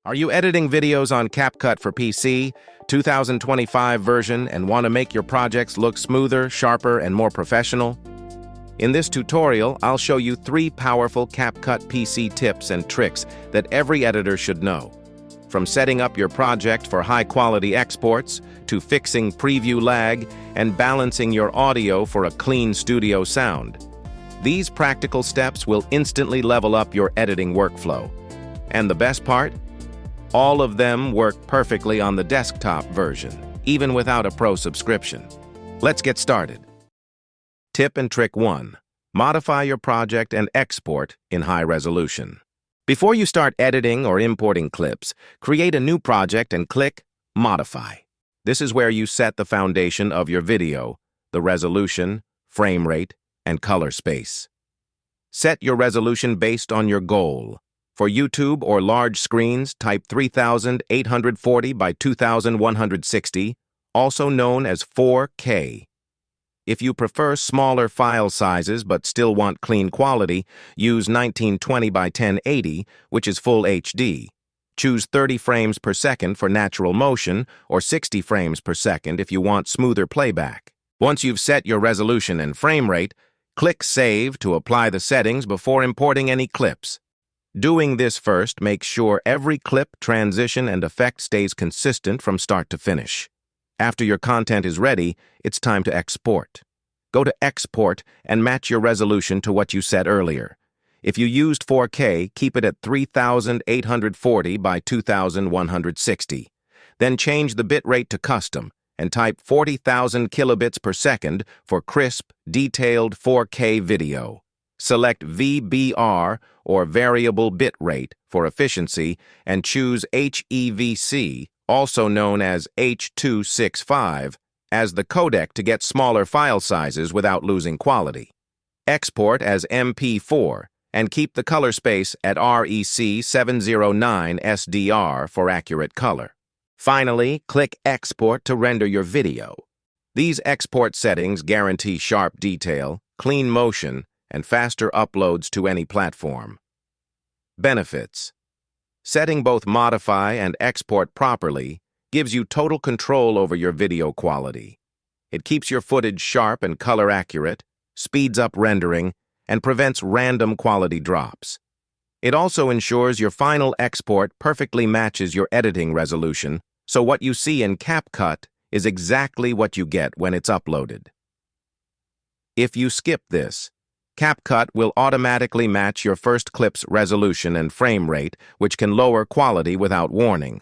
Are you editing videos on CapCut for PC, 2025 version, and want to make your projects look smoother, sharper, and more professional? In this tutorial, I'll show you 3 powerful CapCut PC tips and tricks that every editor should know. From setting up your project for high-quality exports, to fixing preview lag, and balancing your audio for a clean studio sound. These practical steps will instantly level up your editing workflow. And the best part? All of them work perfectly on the desktop version, even without a Pro subscription. Let's get started. Tip and trick 1. Modify your project and export in high resolution. Before you start editing or importing clips, create a new project and click Modify. This is where you set the foundation of your video, the resolution, frame rate, and color space. Set your resolution based on your goal. For YouTube or large screens, type 3840 by 2160, also known as 4K. If you prefer smaller file sizes but still want clean quality, use 1920 by 1080, which is full HD. Choose 30 frames per second for natural motion or 60 frames per second if you want smoother playback. Once you've set your resolution and frame rate, click Save to apply the settings before importing any clips. Doing this first makes sure every clip, transition, and effect stays consistent from start to finish. After your content is ready, it's time to export. Go to Export and match your resolution to what you set earlier. If you used 4K, keep it at 3840 by 2160. Then change the bitrate to Custom and type 40,000 kilobits per second for crisp, detailed 4K video. Select VBR or Variable Bit Rate for efficiency and choose HEVC, also known as H.265, as the codec to get smaller file sizes without losing quality. Export as MP4 and keep the color space at REC 709 SDR for accurate color. Finally, click Export to render your video. These export settings guarantee sharp detail, clean motion, and faster uploads to any platform. Benefits. Setting both modify and export properly gives you total control over your video quality. It keeps your footage sharp and color accurate, speeds up rendering, and prevents random quality drops. It also ensures your final export perfectly matches your editing resolution, so what you see in CapCut is exactly what you get when it's uploaded. If you skip this, CapCut will automatically match your first clip's resolution and frame rate, which can lower quality without warning.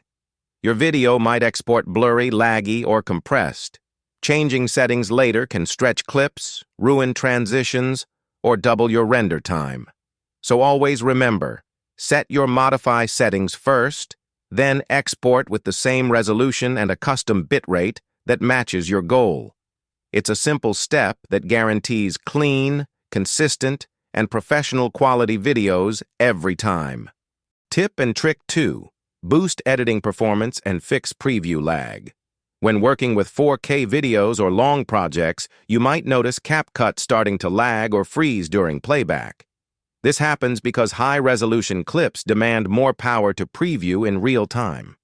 Your video might export blurry, laggy, or compressed. Changing settings later can stretch clips, ruin transitions, or double your render time. So always remember, set your modify settings first, then export with the same resolution and a custom bitrate that matches your goal. It's a simple step that guarantees clean, consistent, and professional quality videos every time. Tip and trick 2. Boost editing performance and fix preview lag. When working with 4K videos or long projects, you might notice CapCut starting to lag or freeze during playback. This happens because high-resolution clips demand more power to preview in real time.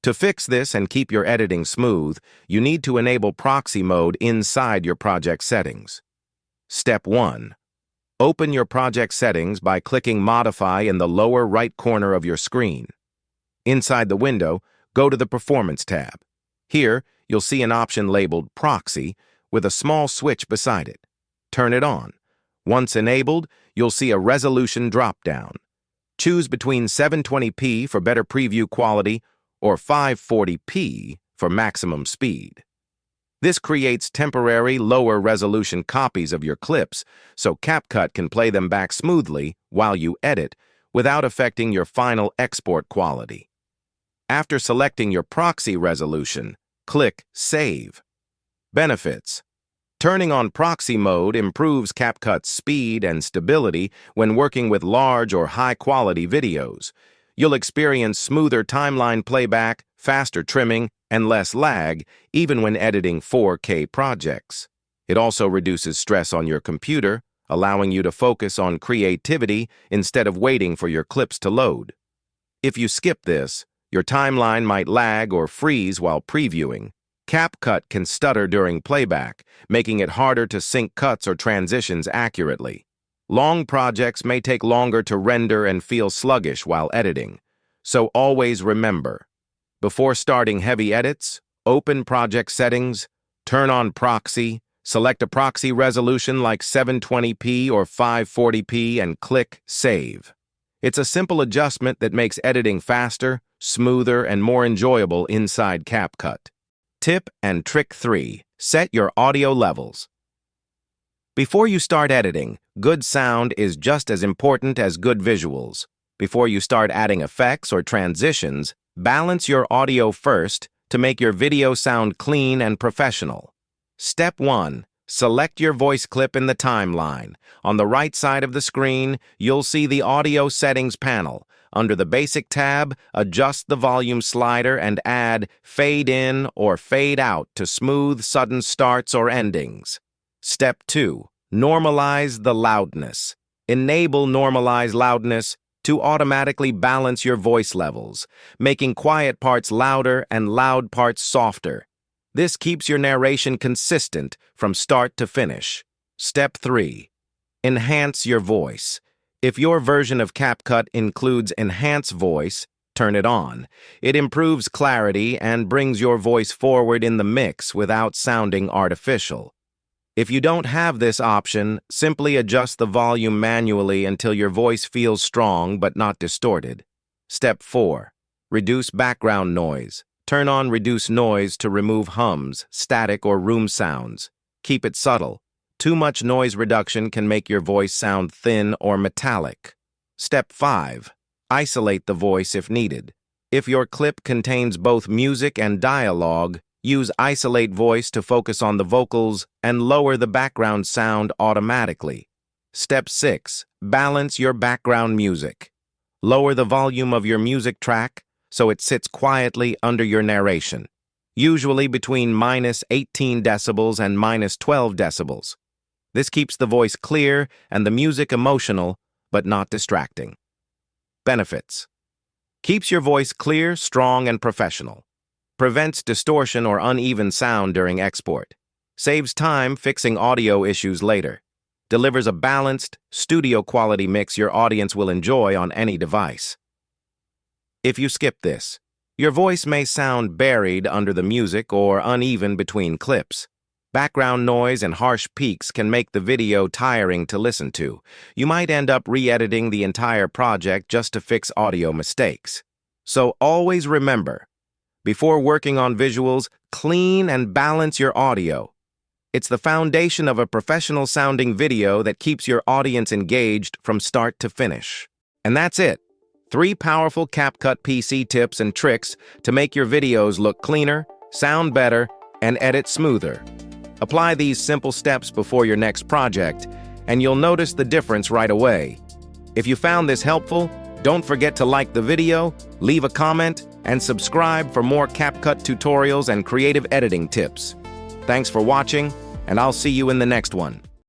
To fix this and keep your editing smooth, you need to enable proxy mode inside your project settings. Step 1. Open your project settings by clicking Modify in the lower right corner of your screen. Inside the window, go to the Performance tab. Here, you'll see an option labeled Proxy with a small switch beside it. Turn it on. Once enabled, you'll see a resolution drop-down. Choose between 720p for better preview quality or 540p for maximum speed. This creates temporary, lower-resolution copies of your clips, so CapCut can play them back smoothly while you edit without affecting your final export quality. After selecting your proxy resolution, click Save. Benefits. Turning on proxy mode improves CapCut's speed and stability when working with large or high-quality videos. You'll experience smoother timeline playback, faster trimming, and less lag, even when editing 4K projects. It also reduces stress on your computer, allowing you to focus on creativity instead of waiting for your clips to load. If you skip this, your timeline might lag or freeze while previewing. CapCut can stutter during playback, making it harder to sync cuts or transitions accurately. Long projects may take longer to render and feel sluggish while editing. So always remember, before starting heavy edits, open project settings, turn on proxy, select a proxy resolution like 720p or 540p and click Save. It's a simple adjustment that makes editing faster, smoother, and more enjoyable inside CapCut. Tip and trick 3. Set your audio levels. Before you start editing, good sound is just as important as good visuals. Before you start adding effects or transitions, balance your audio first to make your video sound clean and professional. Step 1. Select your voice clip in the timeline. On the right side of the screen, you'll see the Audio Settings panel. Under the Basic tab, adjust the volume slider and add Fade In or Fade Out to smooth sudden starts or endings. Step 2. Normalize the loudness. Enable Normalize Loudness to automatically balance your voice levels, making quiet parts louder and loud parts softer. This keeps your narration consistent from start to finish. Step 3. Enhance your voice. If your version of CapCut includes Enhance Voice, turn it on. It improves clarity and brings your voice forward in the mix without sounding artificial. If you don't have this option, simply adjust the volume manually until your voice feels strong but not distorted. Step 4. Reduce background noise. Turn on Reduce Noise to remove hums, static, or room sounds. Keep it subtle. Too much noise reduction can make your voice sound thin or metallic. Step 5. Isolate the voice if needed. If your clip contains both music and dialogue, use Isolate Voice to focus on the vocals and lower the background sound automatically. Step 6. Balance your background music. Lower the volume of your music track so it sits quietly under your narration, usually between -18 decibels and -12 decibels. This keeps the voice clear and the music emotional, but not distracting. Benefits. Keeps your voice clear, strong, and professional. Prevents distortion or uneven sound during export. Saves time fixing audio issues later. Delivers a balanced, studio-quality mix your audience will enjoy on any device. If you skip this, your voice may sound buried under the music or uneven between clips. Background noise and harsh peaks can make the video tiring to listen to. You might end up re-editing the entire project just to fix audio mistakes. So always remember, before working on visuals, clean and balance your audio. It's the foundation of a professional-sounding video that keeps your audience engaged from start to finish. And that's it. 3 powerful CapCut PC tips and tricks to make your videos look cleaner, sound better, and edit smoother. Apply these simple steps before your next project, and you'll notice the difference right away. If you found this helpful, don't forget to like the video, leave a comment, and subscribe for more CapCut tutorials and creative editing tips. Thanks for watching, and I'll see you in the next one.